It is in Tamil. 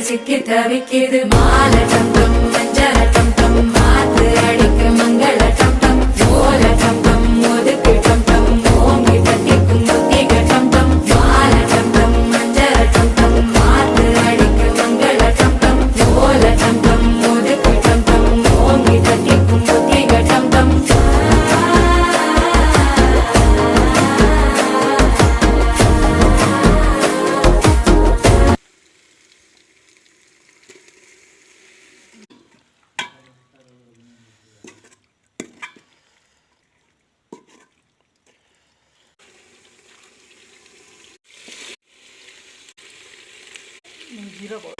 சிக்கி தவிக்கிது மால டம் டம் மஞ்சள டம் டம் மாத்து அடிக்க மங்கள டம் டம் ஓல டம் டம் ஒதுக்கு டம் டம் ஓங்கி தட்டிக்கும் புத்திக டம் டம் மால டம் டம் மஞ்சள டம் டம் மாத்து அடிக்க மங்கள டம் டம் ஓல டம் டம் ஒதுக்கு டம் டம் ஓங்கி தட்டிக்கும் புத்திக டம் டம் जीरा